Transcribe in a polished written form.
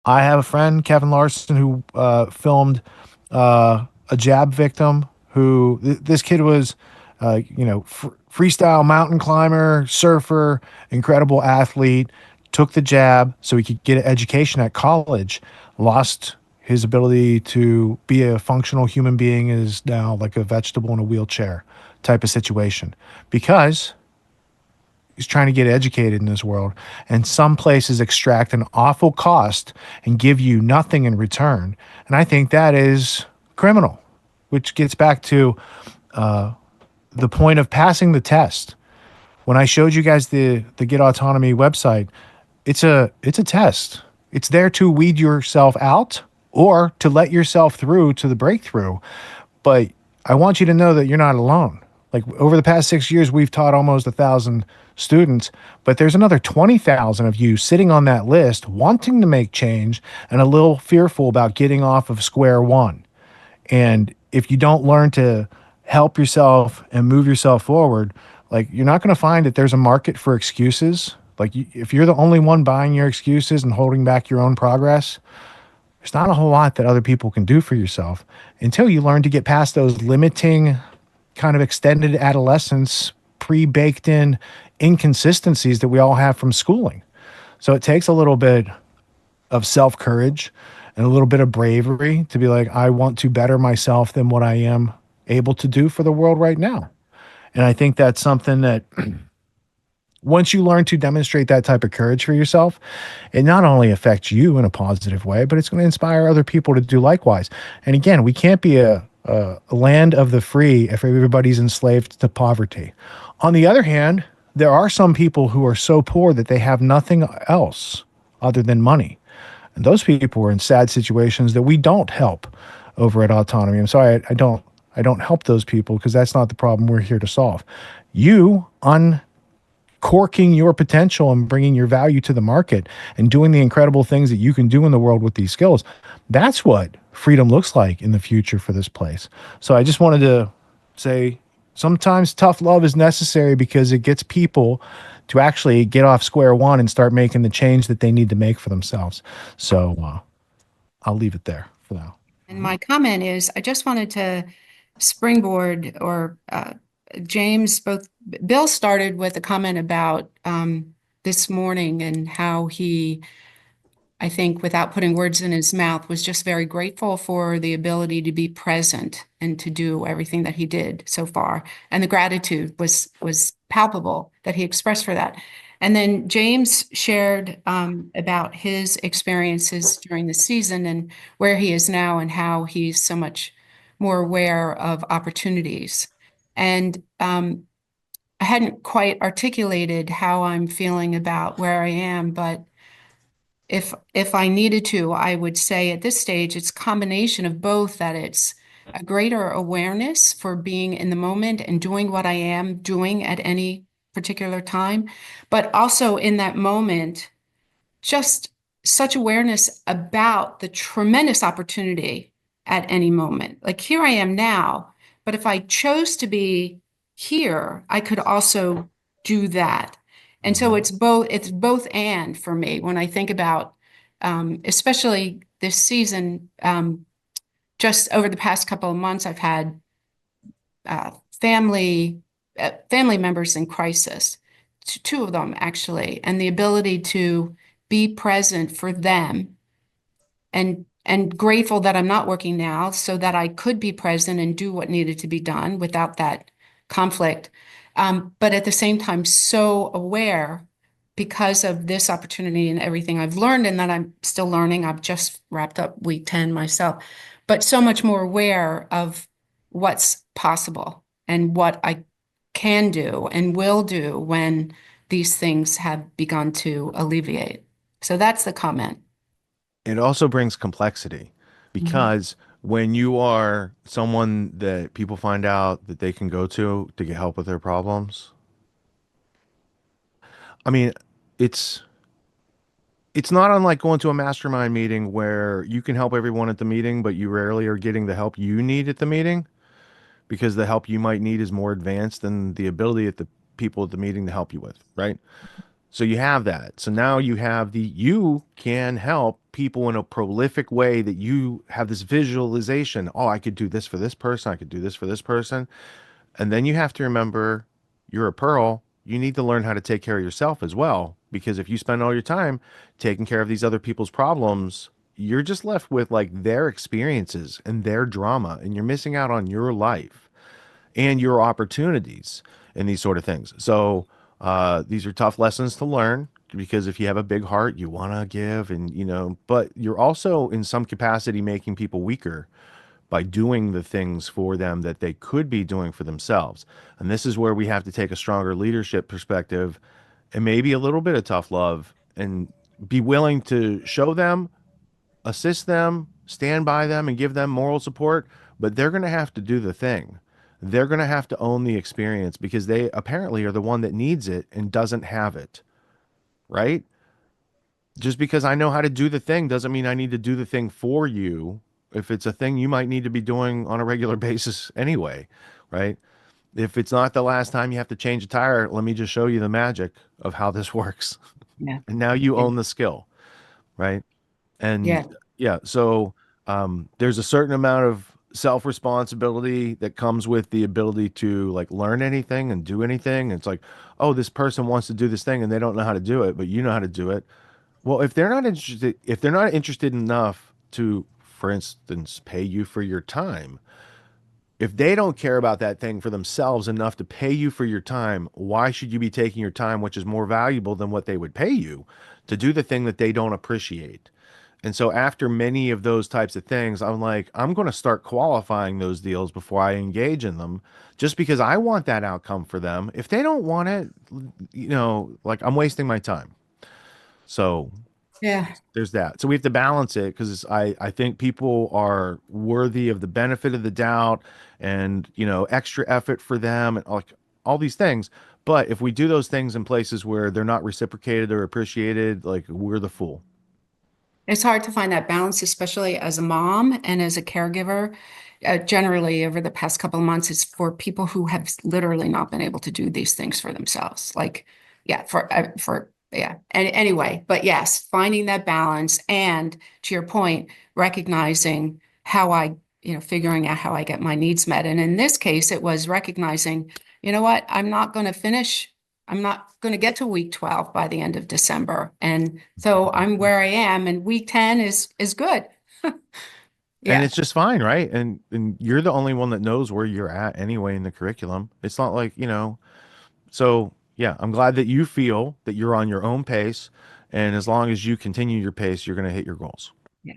I have a friend, Kevin Larson, who filmed a jab victim. This kid was, freestyle mountain climber, surfer, incredible athlete. Took the jab so he could get an education at college. Lost his ability to be a functional human being. Is now like a vegetable in a wheelchair type of situation because he's trying to get educated in this world, and some places extract an awful cost and give you nothing in return. And I think that is criminal, which gets back to the point of passing the test. When I showed you guys the Get Autonomy website, it's a test. It's there to weed yourself out or to let yourself through to the breakthrough. But I want you to know that you're not alone. Like over the past 6 years, we've taught almost 1,000 students, but there's another 20,000 of you sitting on that list wanting to make change and a little fearful about getting off of square one. And if you don't learn to help yourself and move yourself forward, like you're not going to find that there's a market for excuses. Like if you're the only one buying your excuses and holding back your own progress, there's not a whole lot that other people can do for yourself until you learn to get past those limiting kind of extended adolescence, pre-baked in inconsistencies that we all have from schooling. So it takes a little bit of self-courage and a little bit of bravery to be like, I want to better myself than what I am able to do for the world right now. And I think that's something that once you learn to demonstrate that type of courage for yourself, it not only affects you in a positive way, but it's going to inspire other people to do likewise. And again, we can't be a land of the free if everybody's enslaved to poverty. On the other hand, there are some people who are so poor that they have nothing else other than money. And those people are in sad situations that we don't help over at Autonomy. I'm sorry, I don't help those people because that's not the problem we're here to solve. You uncorking your potential and bringing your value to the market and doing the incredible things that you can do in the world with these skills. That's what freedom looks like in the future for this place. So I just wanted to say sometimes tough love is necessary because it gets people to actually get off square one and start making the change that they need to make for themselves. So I'll leave it there for now. And my comment is, I just wanted to springboard or James, both Bill started with a comment about this morning and how he, I think, without putting words in his mouth, was just very grateful for the ability to be present and to do everything that he did so far. And the gratitude was palpable that he expressed for that. And then James shared about his experiences during the season and where he is now and how he's so much more aware of opportunities. And I hadn't quite articulated how I'm feeling about where I am, but if I needed to, I would say at this stage, it's a combination of both, that it's a greater awareness for being in the moment and doing what I am doing at any particular time, but also in that moment, just such awareness about the tremendous opportunity at any moment. Like here I am now, but if I chose to be here, I could also do that. And so it's both and for me when I think about especially this season, just over the past couple of months, I've had uh, family family members in crisis, two of them actually, and the ability to be present for them and grateful that I'm not working now so that I could be present and do what needed to be done without that conflict. But at the same time, so aware because of this opportunity and everything I've learned and that I'm still learning. I've just wrapped up week 10 myself, but so much more aware of what's possible and what I can do and will do when these things have begun to alleviate. So that's the comment. It also brings complexity Mhm. because when you are someone that people find out that they can go to get help with their problems, I mean, it's it's not unlike going to a mastermind meeting where you can help everyone at the meeting, but you rarely are getting the help you need at the meeting because the help you might need is more advanced than the ability at the people at the meeting to help you with, right? So you have that. So now you can help people in a prolific way, that you have this visualization. Oh, I could do this for this person. I could do this for this person. And then you have to remember, you're a pearl. You need to learn how to take care of yourself as well. Because if you spend all your time taking care of these other people's problems, you're just left with like their experiences and their drama, and you're missing out on your life and your opportunities and these sort of things. So these are tough lessons to learn, because if you have a big heart, you want to give, and but you're also in some capacity making people weaker by doing the things for them that they could be doing for themselves. And this is where we have to take a stronger leadership perspective, and maybe a little bit of tough love, and be willing to show them, assist them, stand by them, and give them moral support. But they're going to have to do the thing. They're going to have to own the experience, because they apparently are the one that needs it and doesn't have it, right? Just because I know how to do the thing doesn't mean I need to do the thing for you. If it's a thing you might need to be doing on a regular basis anyway, right? If it's not the last time you have to change a tire, let me just show you the magic of how this works. Yeah. And now you Yeah. own the skill, right? Yeah. And yeah, so there's a certain amount of self responsibility that comes with the ability to like learn anything and do anything. It's like, oh, this person wants to do this thing and they don't know how to do it, but you know how to do it. Well, if they're not interested enough to, for instance, pay you for your time, if they don't care about that thing for themselves enough to pay you for your time, why should you be taking your time, which is more valuable than what they would pay you, to do the thing that they don't appreciate? And so after many of those types of things, I'm like, I'm going to start qualifying those deals before I engage in them, just because I want that outcome for them. If they don't want it, like, I'm wasting my time. So Yeah. there's that. So we have to balance it, because I think people are worthy of the benefit of the doubt, and extra effort for them, and like all these things. But if we do those things in places where they're not reciprocated or appreciated, like, we're the fool. It's hard to find that balance, especially as a mom and as a caregiver. Generally, over the past couple of months, it's for people who have literally not been able to do these things for themselves. Like, yeah, yeah. And anyway, but yes, finding that balance, and to your point, recognizing how figuring out how I get my needs met. And in this case, it was recognizing, you know what, I'm not going to get to week 12 by the end of December. And so I'm where I am, and week 10 is good. And Yeah. it's just fine, right? And you're the only one that knows where you're at anyway in the curriculum. It's not like, so yeah, I'm glad that you feel that you're on your own pace. And as long as you continue your pace, you're going to hit your goals. Yeah.